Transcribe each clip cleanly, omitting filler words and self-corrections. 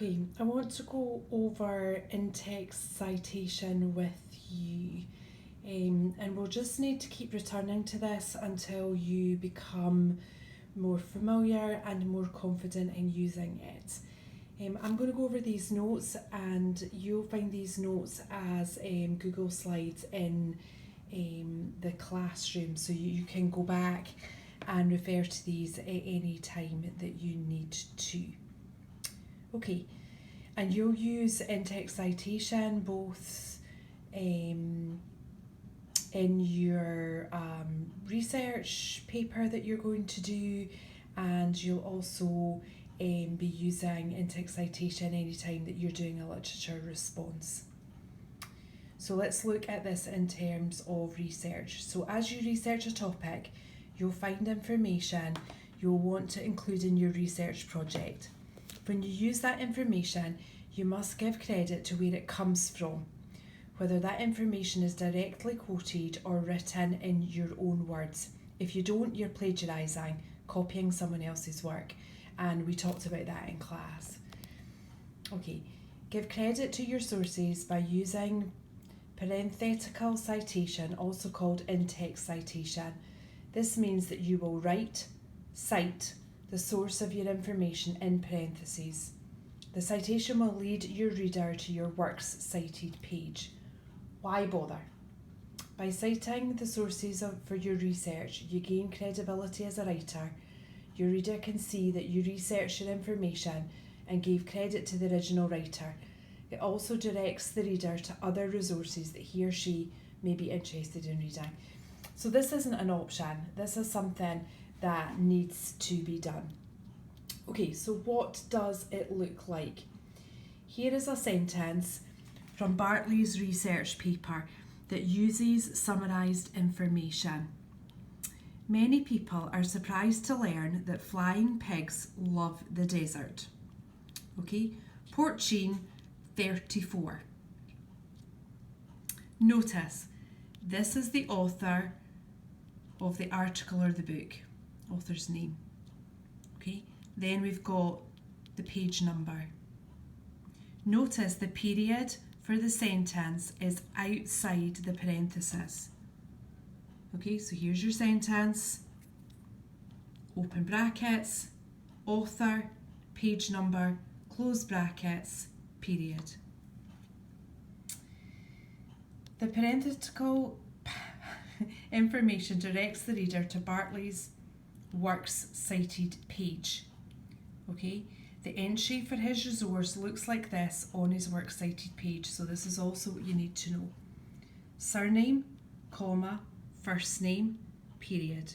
Okay, I want to go over in-text citation with you, and we'll just need to keep returning to this until you become more familiar and more confident in using it. I'm going to go over these notes, and you'll find these notes as Google Slides in the classroom, so you can go back and refer to these at any time that you need to. Okay, and you'll use in-text citation both in your research paper that you're going to do, and you'll also be using in-text citation anytime that you're doing a literature response. So let's look at this in terms of research. So as you research a topic, you'll find information you'll want to include in your research project. When you use that information, you must give credit to where it comes from, whether that information is directly quoted or written in your own words. If you don't, you're plagiarising, copying someone else's work, and we talked about that in class. Okay, give credit to your sources by using parenthetical citation, also called in-text citation. This means that you will cite the source of your information in parentheses. The citation will lead your reader to your work's cited page. Why bother? By citing the sources for your research, you gain credibility as a writer. Your reader can see that you researched your information and gave credit to the original writer. It also directs the reader to other resources that he or she may be interested in reading. So this isn't an option. This is something that needs to be done. Okay, so what does it look like? Here is a sentence from Bartley's research paper that uses summarised information. Many people are surprised to learn that flying pigs love the desert. Okay, Porcine 34. Notice, this is the author of the article or the book. Author's name. Okay, then we've got the page number. Notice the period for the sentence is outside the parenthesis. Okay, so here's your sentence, open brackets, author, page number, close brackets, period. The parenthetical information directs the reader to Bartley's works cited page. Okay, the entry for his resource looks like this on his works cited page, so this is also what you need to know. Surname, comma, first name, period.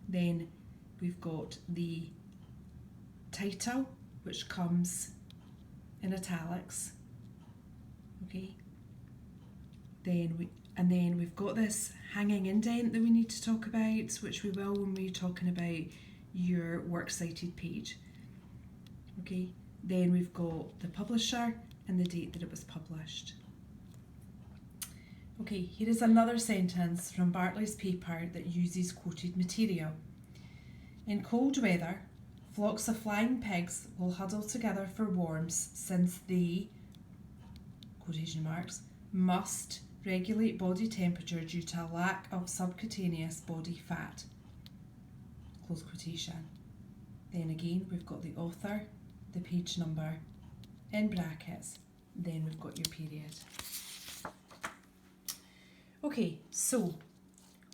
Then we've got the title, which comes in italics. Okay, then we've got this hanging indent that we need to talk about, which we will when we're talking about your works cited page. Okay, then we've got the publisher and the date that it was published. Okay, here is another sentence from Bartley's paper that uses quoted material. In cold weather, flocks of flying pigs will huddle together for warmth since they, quotation marks, must regulate body temperature due to a lack of subcutaneous body fat. Close quotation. Then again, we've got the author, the page number, in brackets, then we've got your period. Okay, so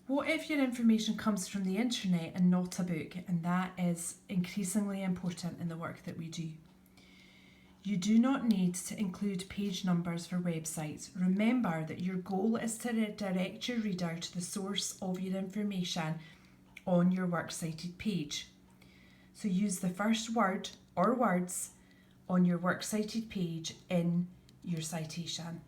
what if your information comes from the internet and not a book? And that is increasingly important in the work that we do. You do not need to include page numbers for websites. Remember that your goal is to direct your reader to the source of your information on your works cited page. So use the first word or words on your works cited page in your citation.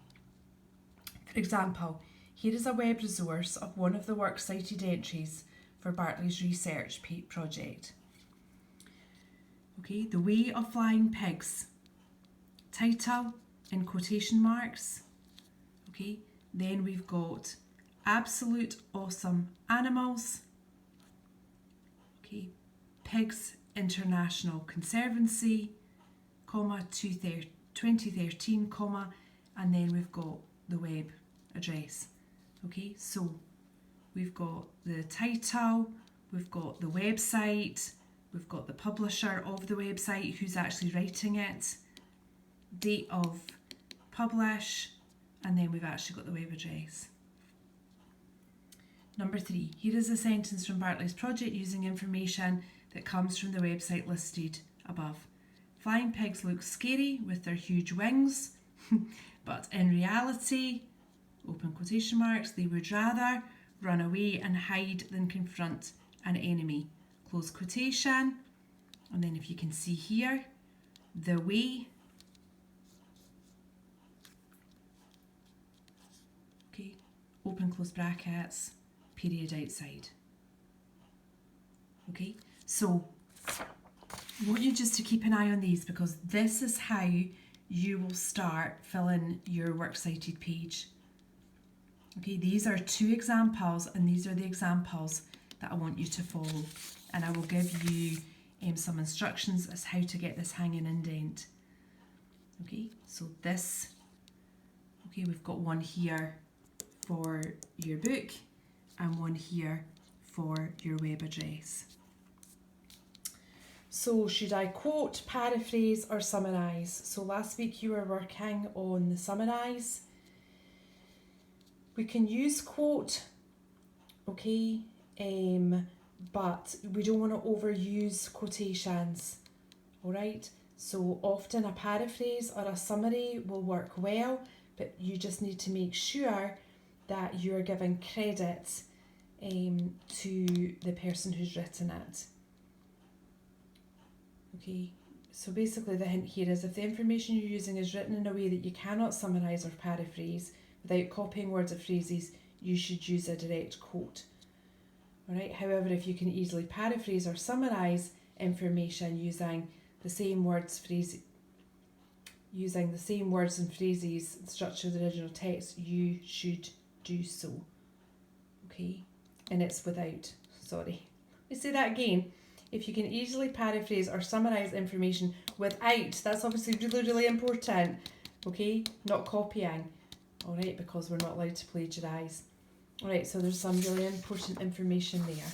For example, here is a web resource of one of the works cited entries for Bartley's research project. Okay, the way of flying pigs. Title in quotation marks. Okay, then we've got absolute awesome animals. Okay, Pigs International Conservancy, comma, 2013, comma, and then we've got the web address. Okay, so we've got the title, we've got the website, we've got the publisher of the website, who's actually writing it, date of publish, and then we've actually got the web address. Number 3, here is a sentence from Bartley's project using information that comes from the website listed above. Flying pigs look scary with their huge wings, but in reality, open quotation marks, they would rather run away and hide than confront an enemy. Close quotation. And then if you can see here, the way. Okay, open close brackets, period outside. Okay, so I want you just to keep an eye on these, because this is how you will start filling your works cited page. Okay, these are 2 examples, and these are the examples that I want you to follow, and I will give you some instructions as how to get this hanging indent. Okay, so this, okay, we've got one here for your book and one here for your web address. So should I quote, paraphrase or summarise? So last week you were working on the summarise. We can use quote, okay, but we don't want to overuse quotations, alright? So often a paraphrase or a summary will work well, but you just need to make sure that you're giving credit to the person who's written it. Okay, so basically the hint here is if the information you're using is written in a way that you cannot summarise or paraphrase without copying words or phrases, you should use a direct quote. Alright, however, if you can easily paraphrase or summarise information using the same words, and phrases, structure of the original text, you should do so. Okay, and it's without, sorry. Let me say that again. If you can easily paraphrase or summarise information without, that's obviously really, really important, okay, not copying, alright, because we're not allowed to plagiarise. Alright, so there's some really important information there.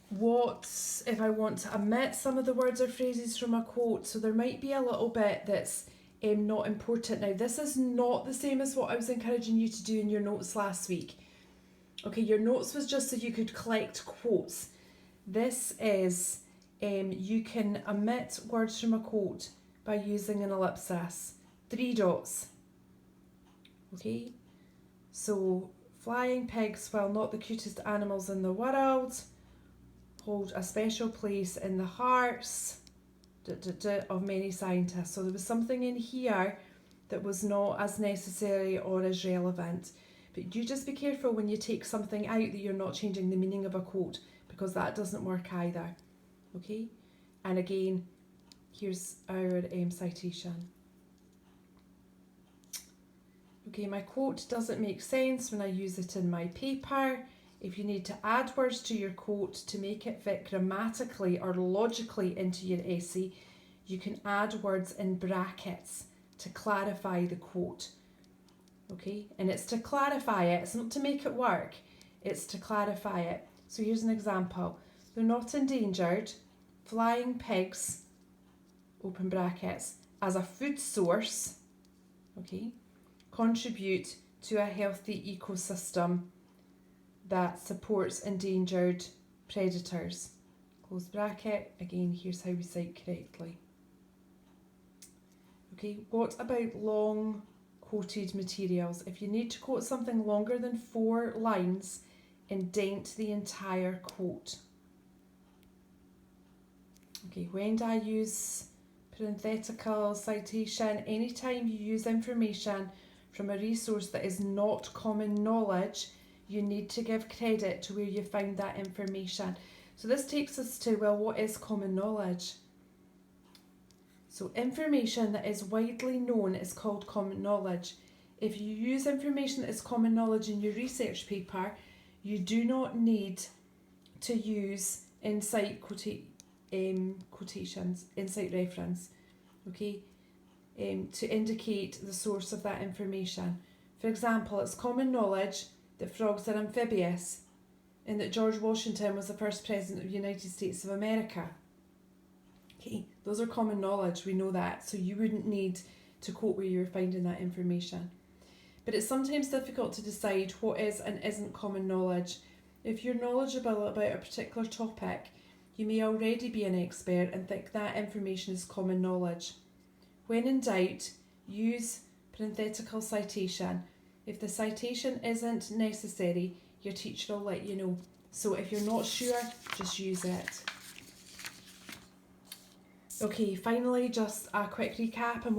What if I want to omit some of the words or phrases from a quote? So there might be a little bit that's not important. Now, this is not the same as what I was encouraging you to do in your notes last week. Okay, your notes was just so you could collect quotes. This is, you can omit words from a quote by using an ellipsis. 3 dots. Okay, so flying pigs, while not the cutest animals in the world, hold a special place in the hearts of many scientists. So there was something in here that was not as necessary or as relevant. But you just be careful when you take something out that you're not changing the meaning of a quote, because that doesn't work either. Okay, and again, here's our citation. Okay, my quote doesn't make sense when I use it in my paper. If you need to add words to your quote to make it fit grammatically or logically into your essay, you can add words in brackets to clarify the quote. Okay, and it's to clarify it, it's not to make it work, it's to clarify it. So here's an example. They're not endangered. Flying pigs, open brackets, as a food source, okay, contribute to a healthy ecosystem that supports endangered predators. Close bracket. Again, here's how we cite correctly. Okay, what about long quoted materials? If you need to quote something longer than 4 lines, indent the entire quote. Okay, when do I use parenthetical citation? Anytime you use information from a resource that is not common knowledge, you need to give credit to where you found that information. So this takes us to, well, what is common knowledge? So information that is widely known is called common knowledge. If you use information that is common knowledge in your research paper, you do not need to use incite quotations, inside reference, okay, to indicate the source of that information. For example, it's common knowledge that frogs are amphibious and that George Washington was the first president of the United States of America. Okay, those are common knowledge, we know that, so you wouldn't need to quote where you're finding that information. But it's sometimes difficult to decide what is and isn't common knowledge. If you're knowledgeable about a particular topic, you may already be an expert and think that information is common knowledge. When in doubt, use parenthetical citation. If the citation isn't necessary, your teacher will let you know. So if you're not sure, just use it. Okay, finally, just a quick recap on